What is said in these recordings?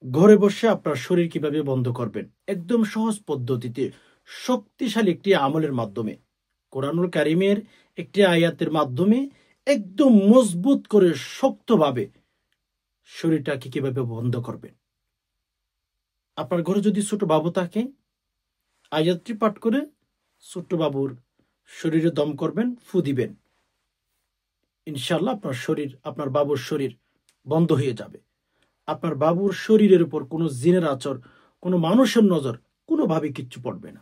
ঘরে বসে আপনার শরীর কিভাবে বন্ধ করবেন একদম সহজ পদ্ধতিতে, শক্তিশালী একটি আমলের মাধ্যমে, কোরআনুল কারিমের একটি আয়াতের মাধ্যমে একদম মজবুত করে শক্তভাবে শরীরটাকে কিভাবে বন্ধ করবেন। আপনার ঘরে যদি ছোট বাবু থাকে, আয়াতটি পাঠ করে ছোট্ট বাবুর শরীরে দম করবেন, ফু দিবেন। ইনশাল্লাহ আপনার বাবুর শরীর বন্ধ হয়ে যাবে। আপনার বাবুর শরীরের উপর কোনো জিনের আচর, কোনো মানুষের নজর কোনোভাবে কিচ্ছু পড়বে না।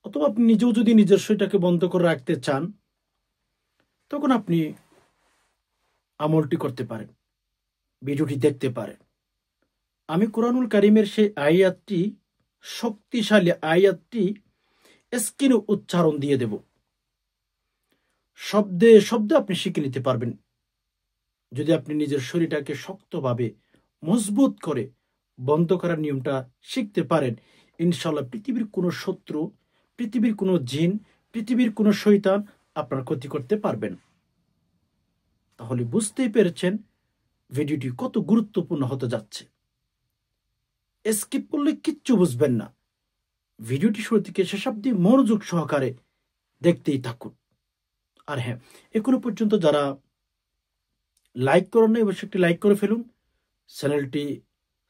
অথবা আপনি নিজেও যদি নিজের শরীরটাকে বন্ধ করে রাখতে চান, তখন আপনি আমলটি করতে পারেন, ভিডিওটি দেখতে পারেন। আমি কোরআনুল কারিমের সেই আয়াতটি, শক্তিশালী আয়াতটি স্ক্রিনে উচ্চারণ দিয়ে দেব, শব্দে শব্দে আপনি শিখে নিতে পারবেন। যদি আপনি নিজের শরীরটাকে শক্তভাবে মজবুত করে বন্ধ করার নিয়মটা শিখতে পারেন, ইনশাল্লাহ পৃথিবীর কোনো শত্রু, পৃথিবীর কোনো জিন, পৃথিবীর কোনো শয়তান আপনার ক্ষতি করতে পারবেন। তাহলে বুঝতেই পেরেছেন ভিডিওটি কত গুরুত্বপূর্ণ হতে যাচ্ছে। স্কিপ করলে কিচ্ছু বুঝবেন না। ভিডিওটি শুরু থেকে শেষ অবধি মনোযোগ সহকারে দেখতেই থাকুন। আর হ্যাঁ, এখনো পর্যন্ত যারা লাইক করেন না, অবশ্যই একটি লাইক করে ফেলুন। চ্যানেলটি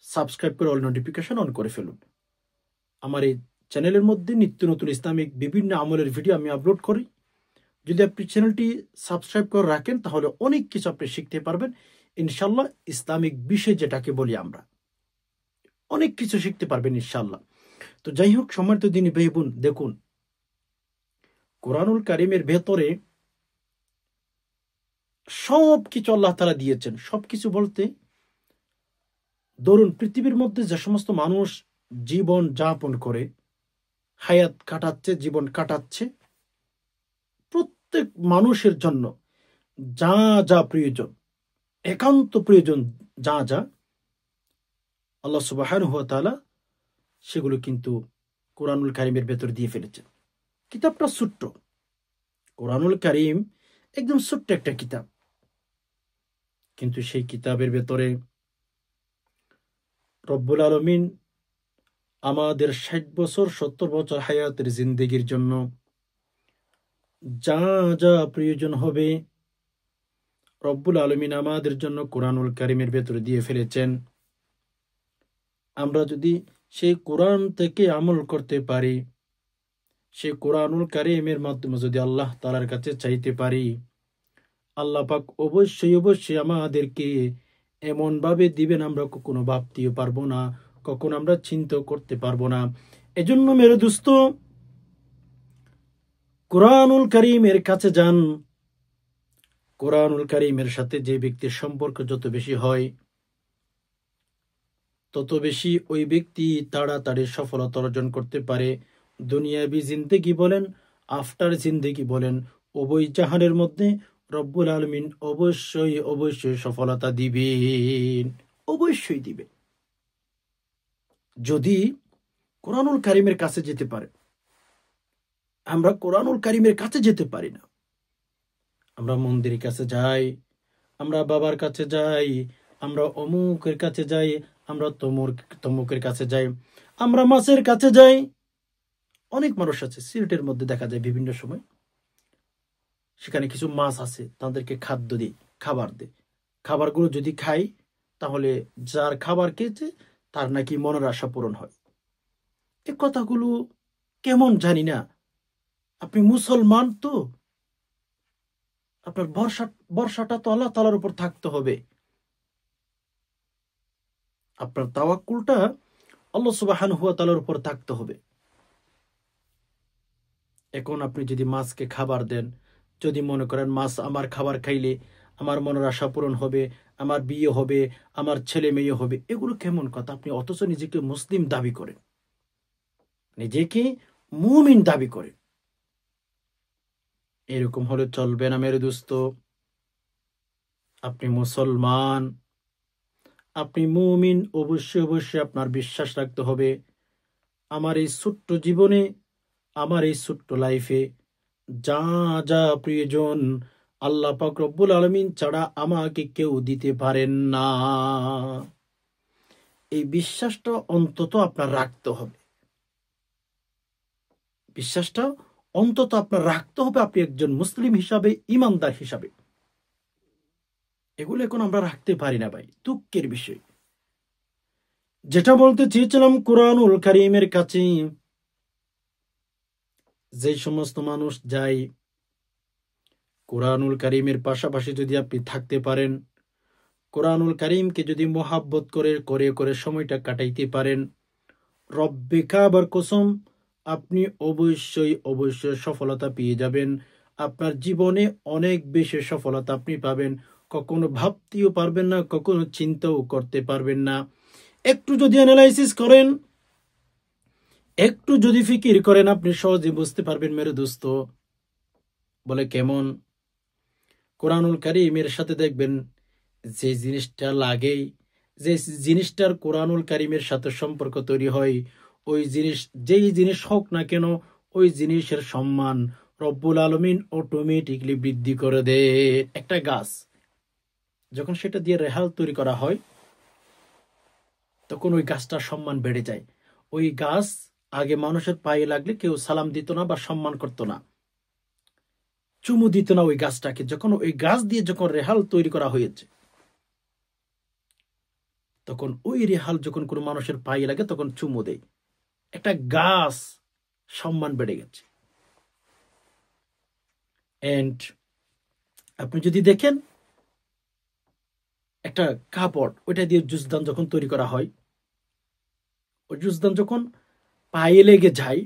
সাবস্ক্রাইব করে অল নোটিফিকেশন অন করে ফেলুন। আমার এই চ্যানেলের মধ্যে নিত্য নতুন ইসলামিক বিভিন্ন আমলের ভিডিও আমি আপলোড করি। যদি আপনি চ্যানেলটি সাবস্ক্রাইব করে রাখেন, তাহলে অনেক কিছু আপনি শিখতে পারবেন ইনশাল্লাহ। ইসলামিক বিষয় যেটাকে বলি আমরা, অনেক কিছু শিখতে পারবেন ইনশাল্লাহ। তো যাই হোক, সম্মানিত দিনী ভাই বোন, দেখুন কোরআনুল কারিমের ভেতরে সব কিছু আল্লাহ তাআলা দিয়েছেন। সবকিছু বলতে ধরুন, পৃথিবীর মধ্যে যে সমস্ত মানুষ জীবন যাপন করে, হায়াত কাটাচ্ছে, জীবন কাটাচ্ছে, প্রত্যেক মানুষের জন্য যা যা প্রয়োজন, একান্ত প্রয়োজন, যা যা আল্লাহ সুবহানাহু ওয়া তাআলা সেগুলো কিন্তু কোরআনুল কারিমের ভেতর দিয়ে ফেলেছেন। কিতাবটা ছোট্ট, কোরআনুল কারিম একদম ছোট্ট একটা কিতাব, কিন্তু সেই কিতাবের ভেতরে রব্বুল আলামিন আমাদের ৬০ বছর ৭০ বছর হায়াতের জিন্দেগির জন্য যা যা প্রয়োজন হবে রব্বুল আলামিন আমাদের জন্য কোরআনুল কারিমের ভেতরে দিয়ে ফেলেছেন। আমরা যদি সেই কোরআন থেকে আমল করতে পারি, সেই কোরআনুল কারিমের মাধ্যমে যদি আল্লাহ তাআলার কাছে চাইতে পারি, আল্লাহ পাক অবশ্যই অবশ্যই আমাদেরকে এমন ভাবে দিবেন আমরা কখনো ভাবতেও পারবো না, কখনো আমরা চিন্তা করতে পারবো না। এজন্য মেরে দোস্ত, কোরআনুল কারিমের কাছে যান। কোরআনুল কারিমের সাথে যে ব্যক্তির সম্পর্ক যত বেশি হয়, তত বেশি ওই ব্যক্তি তাড়াতাড়ি সফলতা অর্জন করতে পারে। দুনিয়াবি জিন্দেগি বলেন, আফটার জিন্দেগি বলেন, উভয় জাহানের মধ্যে রব্বুল আলামিন অবশ্যই অবশ্যই সফলতা দিবেন, অবশ্যই দিবেন, যদি কোরআনুল কারিমের কাছে যেতে পারে। আমরা কোরআনুল কারিমের কাছে যেতে পারি না। আমরা মন্দিরের কাছে যাই, আমরা বাবার কাছে যাই, আমরা অমুকের কাছে যাই, আমরা তমুকের কাছে যাই, আমরা মাছের কাছে যাই। অনেক মানুষ আছে, সিলেটের মধ্যে দেখা যায় বিভিন্ন সময় সেখানে কিছু মাছ আছে, তাদেরকে খাদ্য দিই, খাবার দিই। খাবারগুলো যদি খাই, তাহলে যার খাবার খেয়েছে তার নাকি মনের আশা পূরণ হয়। এ কথাগুলো কেমন জানি না। আপনি মুসলমান, তো আপনার ভরসাটা তো আল্লাহ তাআলার উপর থাকতে হবে। আপনার তাওয়াক্কুলটা আল্লাহ সুবহানাহু ওয়া তাআলার উপর থাকতে হবে। এখন আপনি যদি মাছকে খাবার দেন, যদি মনে করেন মাছ আমার খাবার খাইলে আমার মনের আশা পূরণ হবে, আমার বিয়ে হবে, আমার ছেলে মেয়ে হবে, এগুলো কেমন কথা? আপনি অথচ নিজেকে মুসলিম দাবি করেন, নিজেকে মুমিন দাবি করেন। এরকম হলে চলবে না মেরে দোস্ত। আপনি মুসলমান, আপনি মুমিন, অবশ্যই অবশ্যই আপনার বিশ্বাস রাখতে হবে, আমার এই ছোট্ট জীবনে, আমার এই ছোট্ট লাইফে যা যা প্রয়োজন আল্লাহ পাক রব্বুল আলামিন ছাড়া আমাকে কেউ দিতে পারেন না। এই বিশ্বাসটা অন্তত আপনার রাখতে হবে। বিশ্বাসটা অন্তত আপনার রাখতে হবে, আপনি একজন মুসলিম হিসাবে, ইমানদার হিসাবে। এগুলো এখন আমরা রাখতে পারি না ভাই, দুঃখের বিষয়। যেটা বলতে চেয়েছিলাম, কুরআনুল কারীমের কাছে যে সমস্ত মানুষ যায়, কুরআনুল কারীমের পাশাপাশি যদি আপনি থাকতে পারেন, কুরআনুল কারীমকে যদি মোহাব্বত করে করে করে সময়টা কাটাইতে পারেন, রব্বে কাবার কসম, আপনি অবশ্যই অবশ্যই সফলতা পেয়ে যাবেন। আপনার জীবনে অনেক বেশি সফলতা আপনি পাবেন। কখনো ভাবতেও পারবেন না, কখনো চিন্তাও করতে পারবেন না। একটু যদি অ্যানালাইসিস করেন, একটু যদি ফিকির করেন, আপনি সহজে বুঝতে পারবেন মেরে দোস্ত। বলে কেমন? কোরআনুল কারীমের সাথে দেখবেন যে জিনিসটা লাগেই, যে জিনিসটার কোরআনুল কারীমের সাথে সম্পর্ক তৈরি হয়, ওই জিনিস যেই জিনিস হোক না কেন, ওই জিনিসের সম্মান রব্বুল আলামিন অটোমেটিকলি বৃদ্ধি করে দেয়। একটা গাছ যখন সেটা দিয়ে রেহাল তৈরি করা হয়, তখন ওই গাছটার সম্মান বেড়ে যায়। ওই গাছ আগে মানুষের পায়ে লাগলে কেউ সালাম দিত না বা সম্মান করত না, চুমু দিত না ওই গাছটাকে। যখন ওই গাছ দিয়ে যখন রেহাল তৈরি করা হয়েছে, তখন ওই রেহাল যখন কোনো মানুষের পায়ে লাগে তখন চুমু দেয়। একটা গাছ সম্মান বেড়ে গেছে। এন্ড আপনি যদি দেখেন একটা কাপড়, ওইটা দিয়ে জুজদান যখন তৈরি করা হয়, ওই জুজদান যখন পায়ে লেগে যায়,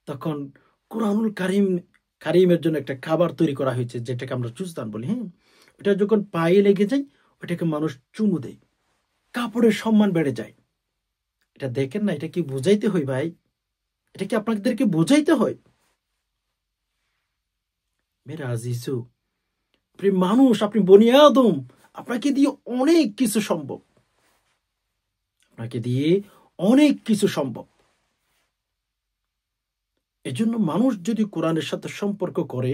তখন কুরআনুল কারীমের জন্য একটা খাবার তৈরি করা হয়েছে, যেটাকে আমরা জুজদান বলি। হ্যাঁ, ওটা যখন পায়ে লেগে যায়, ওটাকে মানুষ চুমু দেয়, কাপড়ের সম্মান বেড়ে যায়। এটা দেখেন না, এটা কি বুঝাইতে হয় ভাই? এটা কি আপনাদেরকে বুঝাইতে হয়? মেরা আজিজু, আপনি মানুষ, আপনি বনি আদম, আপনাকে দিয়ে অনেক কিছু সম্ভব, আপনাকে দিয়ে অনেক কিছু সম্ভব। এজন্য মানুষ যদি কোরআনের সাথে সম্পর্ক করে,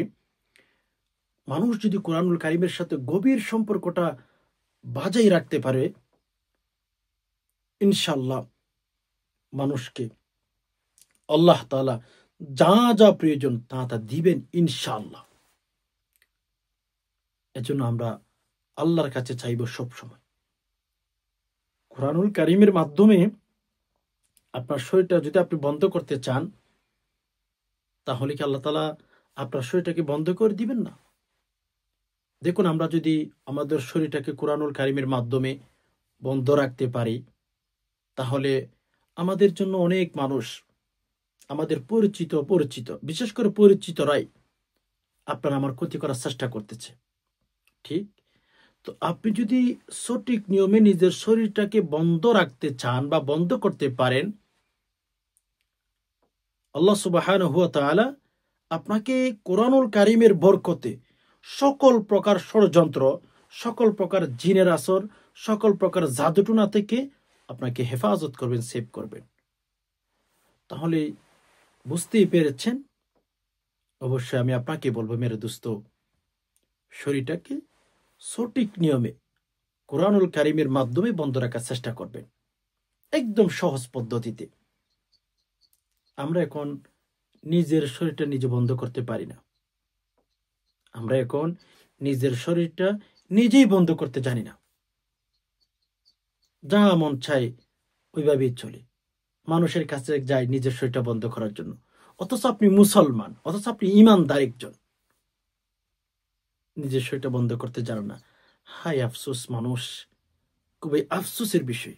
মানুষ যদি কোরআনুল কারীমের সাথে গভীর সম্পর্কটা বজায় রাখতে পারে, ইনশাআল্লাহ মানুষকে আল্লাহ তাআলা যা যা প্রয়োজন তা তা দিবেন ইনশাআল্লাহ। এজন্য আমরা আল্লাহর কাছে চাইব সব সময়। কোরআনুল কারীমের মাধ্যমে আপনার শরীরটা যদি আপনি বন্ধ করতে চান, তাহলে কি আল্লাহ তাআলা আপনার শরীরটাকে বন্ধ করে দিবেন না? দেখুন, আমরা যদি আমাদের শরীরটাকে কোরআনুল কারীমের মাধ্যমে বন্ধ রাখতে পারি, তাহলে আমাদের জন্য অনেক মানুষ, আমাদের পরিচিত বিশেষ করে পরিচিতরাই আপনার আমার ক্ষতি করার চেষ্টা করতেছে। ঠিক? তো আপনি যদি সঠিক নিয়মে নিজের শরীরটাকে বন্ধ রাখতে চান বা বন্ধ করতে পারেন, আল্লাহ সুবহানাহু ওয়া তাআলা আপনাকে কোরআনুল কারীমের বরকতে সকল প্রকার ষড়যন্ত্র, সকল প্রকার জিনের আসর, সকল প্রকার জাদুটুনা থেকে আপনাকে হেফাজত করবেন, সেভ করবেন। তাহলে বুঝতেই পেরেছেন। অবশ্যই আমি আপনাকে বলবো মেরে দোস্ত, শরীরটাকে সঠিক নিয়মে কোরআনুল কারীমের মাধ্যমে বন্ধ রাখার চেষ্টা করবেন, একদম সহজ পদ্ধতিতে। আমরা এখন নিজের শরীরটা নিজে বন্ধ করতে পারি না। আমরা এখন নিজের শরীরটা নিজেই বন্ধ করতে জানি না। যা মন চাই ওইভাবেই চলে, মানুষের কাছে যায় নিজের শরীরটা বন্ধ করার জন্য। অথচ আপনি মুসলমান, অথচ আপনি ইমানদার একজন, নিজের শরীরটা বন্ধ করতে জানেন না। হায় আফসোস মানুষ, খুবই আফসোসের বিষয়।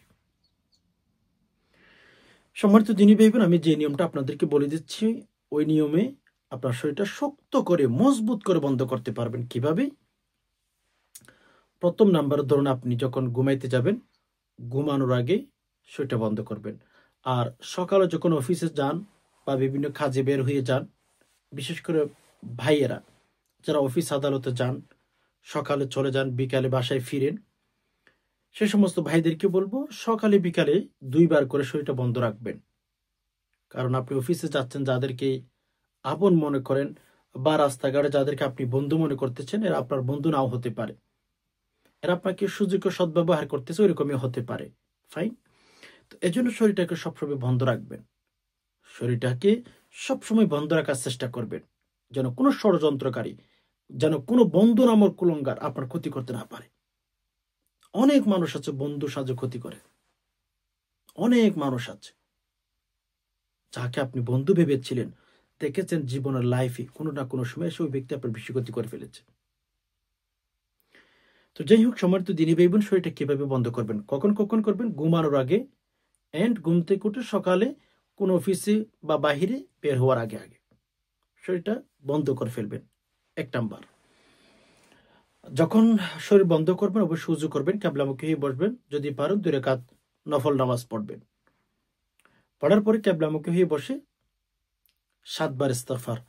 সম্মানিত দিনী ভাই বোন, আমি যে নিয়মটা আপনাদেরকে বলে দিচ্ছি, ওই নিয়মে আপনার শরীরটা শক্ত করে মজবুত করে বন্ধ করতে পারবেন। কিভাবে? প্রথম নাম্বার, ধরুন আপনি যখন ঘুমাইতে যাবেন, ঘুমানোর আগে শরীরটা বন্ধ করবেন। আর সকালে যখন অফিসে যান বা বিভিন্ন কাজে বের হয়ে যান, বিশেষ করে ভাইয়েরা যারা অফিস আদালতে যান, সকালে চলে যান, বিকালে বাসায় ফিরেন, সে সমস্ত ভাইদেরকে বলবো সকালে বিকালে 2 বার করে শরীরটা বন্ধ রাখবেন। কারণ আপনি অফিসে যাচ্ছেন, যাদেরকে আপন মনে করেন বা রাস্তাঘাটে যাদেরকে আপনি বন্ধু মনে করতেছেন, এরা আপনার বন্ধু নাও হতে পারে। এরা আপনাকে সুযোগ্য সদ্ব্যবহার করতেছে, ওইরকমই হতে পারে। ফাইন। তো এজন্য শরীরটাকে সবসময় বন্ধ রাখবেন, শরীরটাকে সবসময় বন্ধ রাখার চেষ্টা করবেন, যেন কোনো ষড়যন্ত্রকারী, যেন কোনো বন্ধু নামক কুলঙ্গার আপনার ক্ষতি করতে না পারে। অনেক মানুষ আছে বন্ধু সাজে ক্ষতি করে, অনেক মানুষ আছে যাকে আপনি বন্ধু ভেবেছিলেন, দেখেছেন জীবনের লাইফে কোনো না কোনো সময় সেই ব্যক্তি আপনার বেশি ক্ষতি করে ফেলেছে। তো যাই হোক, সম্মানিত দিনী ভাই বোন, শরীরটা কিভাবে বন্ধ করবেন, কখন কখন করবেন? ঘুমানোর আগে এন্ড ঘুম থেকে উঠে সকালে কোন অফিসে বা বাহিরে বের হওয়ার আগে আগে শরীরটা বন্ধ করে ফেলবেন। 1 নাম্বার। যখন শরীর বন্ধ করবেন অবশ্যই উযু করবেন, কিবলামুখী হয়ে বসবেন, যদি পারেন 2 রাকাত নফল নামাজ পড়বেন। পড়ার পরে কিবলামুখী হয়ে বসে 7 বার ইস্তিগফার,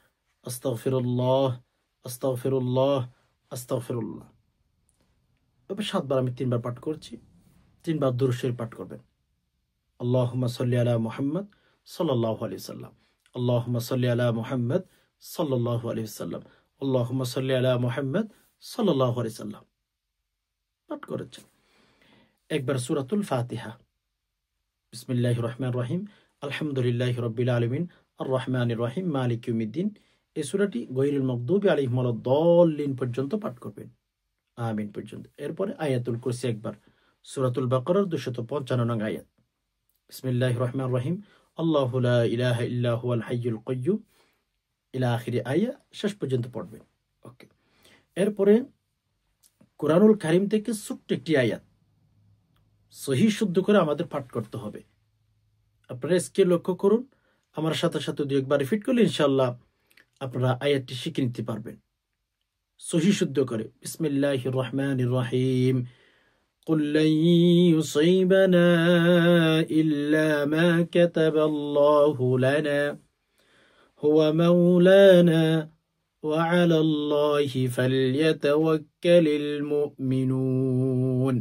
আস্তাগফিরুল্লাহ আস্তাগফিরুল্লাহ আস্তাগফিরুল্লাহ। তবে 7 বার, আমি 3 বার পাঠ করছি, 3 বার দুরূদ শরীফ পাঠ করবেন। আল্লাহুম্মা সাল্লি আলা মুহাম্মদ সাল্লাল্লাহু আলাইহি ওয়াসাল্লাম, আল্লাহুম্মা সাল্লি আলা মুহাম্মদ সাল্লাল্লাহু আলাইহি ওয়াসাল্লাম, আল্লাহুম্মা সাল্লি আলা মুহাম্মদ সাল্লাল্লাহু আলাইহি ওয়াসাল্লাম পাঠ করেছেন। একবার সূরাতুল ফাতিহা, বিসমিল্লাহির রহমানির রহিম, আলহামদুলিল্লাহি রাব্বিল আলামিন, আর রহমানির রহিম, মালিক ইয়াউমিদ্দিন। এই সূরাটি গায়রুল মাগদুবি আলাইহিম ওয়ালাদ-দাল্লিন পর্যন্ত পাঠ করবেন, আমিন পর্যন্ত। এরপরে আয়াতুল কুরসি একবার, সূরাতুল বাকারার 255 নং আয়াত, বিসমিল্লাহির রহমানির রহিম, আল্লাহু লা ইলাহা ইল্লা হুয়াল হাইয়ুল কাইয়্যুম, ইলা আখিরি আয়া, শেষ পর্যন্ত পড়বেন। ওকে। এরপরে কোরআনুল কারীম থেকে ছোট্ট একটি আয়াত সহিহ শুদ্ধ করে আমাদের পাঠ করতে হবে। আপনারা এসকে লক্ষ্য করুন, আমার সাথে সাথে 2 একবার রিপিট করলে ইনশাআল্লাহ আপনারা আয়াতটি শিখে নিতে পারবেন সহিহ শুদ্ধ করে। বিসমিল্লাহির রহমানির রহিম, قل لن يصيبنا إلا ما كتب الله لنا هو مولانا وعلى الله فليتوكل المؤمنون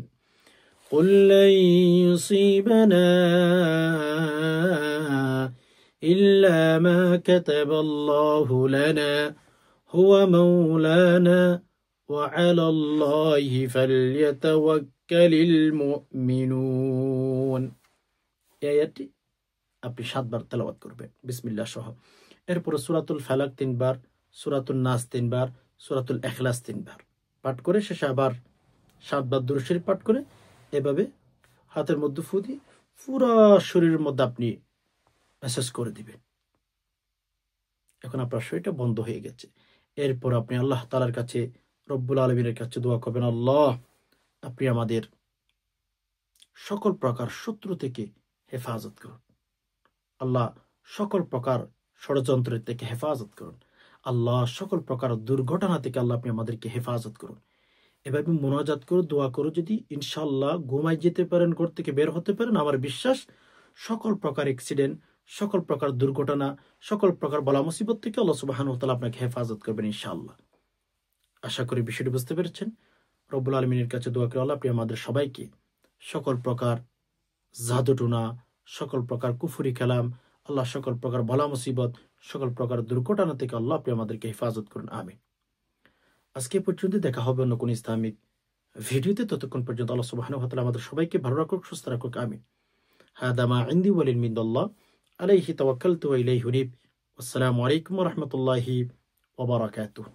قل لن يصيبنا إلا ما كتب الله لنا هو مولانا وعلى الله فليتوكل المؤمنون। এই আয়াতটি আপনি 7 বার তেলাওয়াত করবেন বিসমিল্লাহ সহ। এরপরে সূরাতুল ফালাক 3 বার, সূরাতুন নাস 3 বার, সূরাতুল ইখলাস 3 বার পাঠ করে শেষে আবার 7 বার দুরূদ শরীফ পাঠ করে এভাবে হাতের মধ্যে ফু দিয়ে পুরো শরীরের মধ্যে আপনি ম্যাসাজ করে দিবেন। এখন আপনার শরীরটা বন্ধ হয়ে গেছে। এরপর আপনি আল্লাহ তাআলার কাছে, রব্বুল আলামিনের কাছে দোয়া করবেন, আল্লাহ আপনি আমাদের সকল প্রকার শত্রু থেকে হেফাজত করুন, আল্লাহ সকল প্রকার ষড়যন্ত্রের থেকে হেফাজত করুন, আল্লাহ সকল প্রকার দুর্ঘটনা থেকে আল্লাহ আপনি আমাদেরকে হেফাজত করুন। এভাবে মোনাজাত করো, দোয়া করো, যদি ইনশাআল্লাহ ঘুমাই যেতে পারেন, ঘর থেকে বের হতে পারেন, আমার বিশ্বাস সকল প্রকার অ্যাক্সিডেন্ট, সকল প্রকার দুর্ঘটনা, সকল প্রকার বলা মুসিবত থেকে আল্লাহ সুবহানাহু ওয়া তাআলা আপনাকে হেফাজত করবেন ইনশাআল্লাহ। আশা করি বিষয়টি বুঝতে পেরেছেন। রব্বুল আলামিনের কাছে দোয়া করি আল্লাহ আপনি আমাদের সবাইকে সকল প্রকার জাদুটুনা, সকল প্রকার কুফরি কালাম, আল্লাহ সকল প্রকার বলা মুসিবত, সকল প্রকার দুর্ঘটনা থেকে আল্লাহ আপনি আমাদেরকে হেফাজত করুন, আমিন। আজকে পর্যন্ত দেখা হবে অন্য কোন ইসলামিক ভিডিওতে, ততক্ষণ পর্যন্ত আল্লাহ সুবহানাহু ওয়া তাআলা আমাদের সবাইকে ভালো রাখুক, সুস্থ রাখুক, আমিন। হাদা মা ইনদি ওয়া লিল মিনাল্লাহ আলাইহি তাওয়াক্কালতু ওয়া ইলাইহি উনীব। আসসালামু আলাইকুম ওয়া রাহমাতুল্লাহি ওয়া বারাকাতুহু।